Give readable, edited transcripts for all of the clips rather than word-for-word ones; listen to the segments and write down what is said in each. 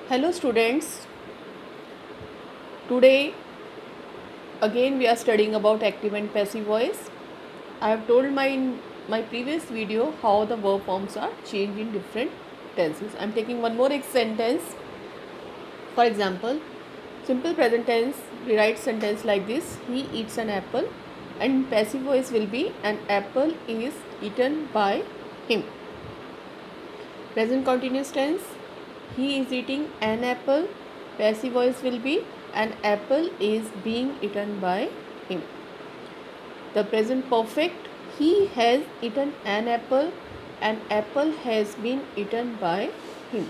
Hello students, today again we are studying about active and passive voice. I have told in my previous video how the verb forms are changed in different tenses. I am taking one more sentence. For example, simple present tense, we write sentence like this: he eats an apple, and passive voice will be an apple is eaten by him. Present continuous tense, he is eating an apple. Passive voice will be an apple is being eaten by him. The present perfect, he has eaten an apple. An apple has been eaten by him.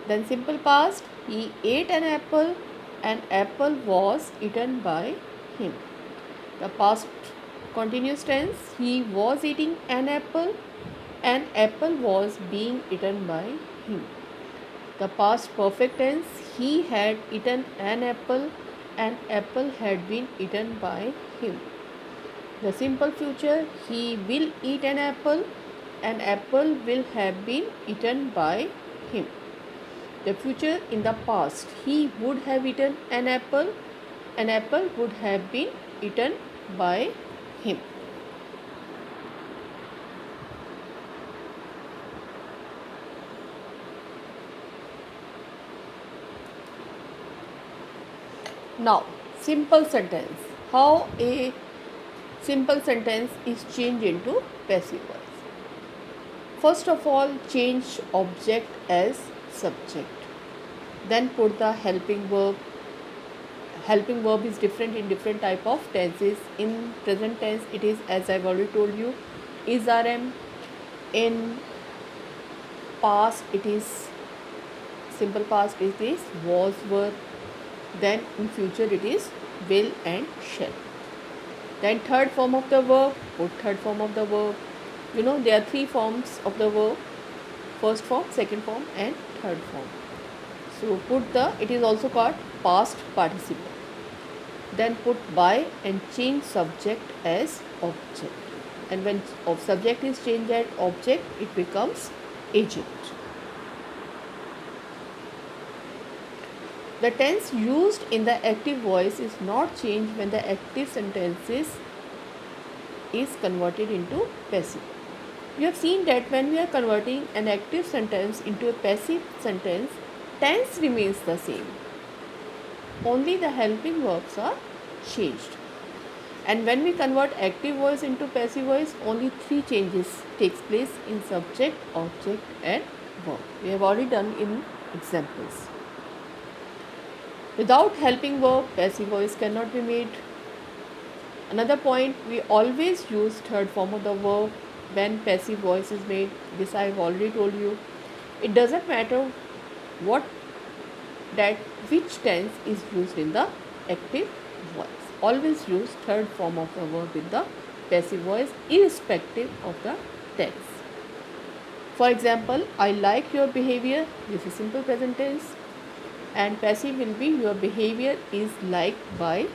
Then simple past, he ate an apple. An apple was eaten by him. The past continuous tense, he was eating an apple. An apple was being eaten by him. The past perfect tense, he had eaten an apple. An apple had been eaten by him. The simple future, he will eat an apple. An apple will have been eaten by him. The future in the past, he would have eaten an apple. An apple would have been eaten by him. Now, simple sentence. How a simple sentence is changed into passive voice. First of all, change object as subject. Then put the helping verb. Helping verb is different in different type of tenses. In present tense, it is, as I've already told you, is rm. In past, it is simple past, it is was, were. Then in future, it is will and shall. Then third form of the verb, put third form of the verb. There are three forms of the verb: first form, second form and third form. So put it is also called past participle. Then put by and change subject as object. And when subject is changed as object, it becomes agent. The tense used in the active voice is not changed when the active sentences is converted into passive. You have seen that when we are converting an active sentence into a passive sentence, tense remains the same. Only the helping verbs are changed. And when we convert active voice into passive voice, only three changes takes place in subject, object and verb. We have already done in examples. Without helping verb, passive voice cannot be made. Another point, we always use third form of the verb when passive voice is made. This I have already told you. It doesn't matter which tense is used in the active voice. Always use third form of the verb in the passive voice irrespective of the tense. For example, I like your behavior. This is simple present tense. And passive will be your behavior is liked by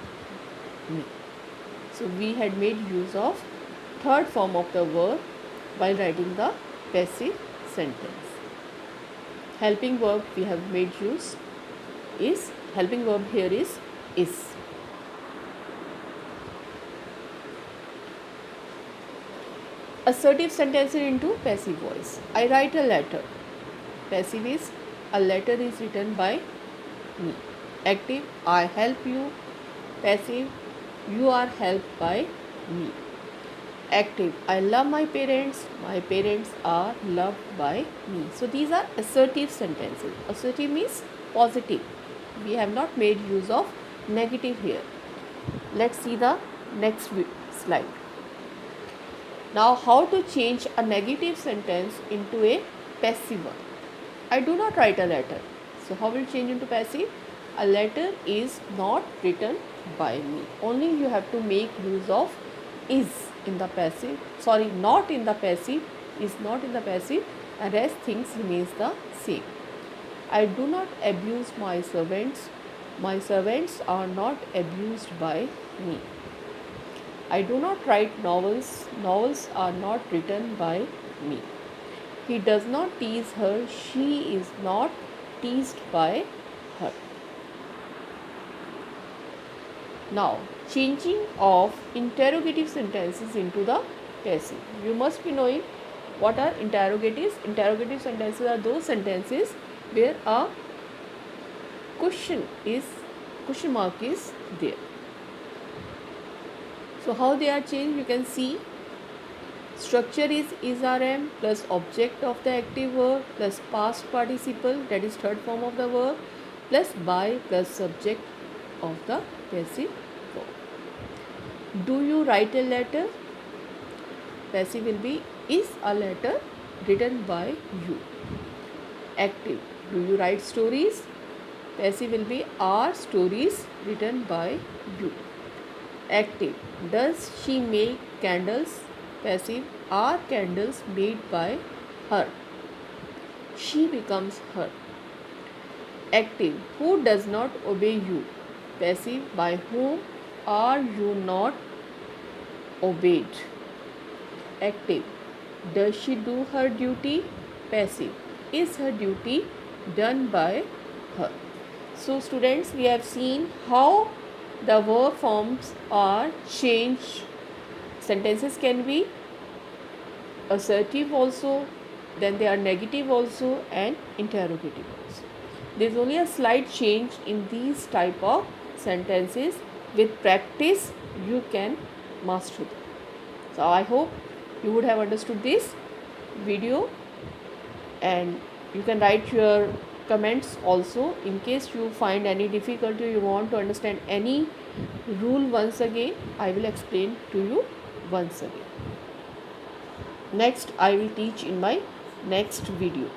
me. So we had made use of third form of the verb while writing the passive sentence. Helping verb we have made use is, helping verb here is. Assertive sentences into passive voice. I write a letter. Passive is, a letter is written by me. Active, I help you. Passive, you are helped by me. Active, I love my parents. My parents are loved by me. So these are assertive sentences. Assertive means positive. We have not made use of negative here. Let's see the next slide. Now, how to change a negative sentence into a passive one? I do not write a letter. So how will it change into passive? A letter is not written by me. Only you have to make use of is in the passive. Sorry, not in the passive. Is not in the passive. And rest things remains the same. I do not abuse my servants. My servants are not abused by me. I do not write novels. Novels are not written by me. He does not tease her. She is not teased by her. Now, changing of interrogative sentences into the passive. You must be knowing what are interrogatives. Interrogative sentences are those sentences where a question mark is there. So how they are changed, you can see. Structure is RM plus object of the active verb plus past participle, that is third form of the verb, plus by plus subject of the passive verb. Do you write a letter? Passive will be is a letter written by you. Active. Do you write stories? Passive will be are stories written by you. Active. Does she make candles? Passive. Are candles made by her? She becomes her. Active. Who does not obey you? Passive. By whom are you not obeyed? Active. Does she do her duty? Passive. Is her duty done by her? So students, we have seen how the verb forms are changed. Sentences can be assertive also, then they are negative also, and interrogative also. There is only a slight change in these type of sentences. With practice you can master them. So I hope you would have understood this video, and you can write your comments also. In case you find any difficulty, you want to understand any rule once again, I will explain to you once again. Next I will teach in my next video.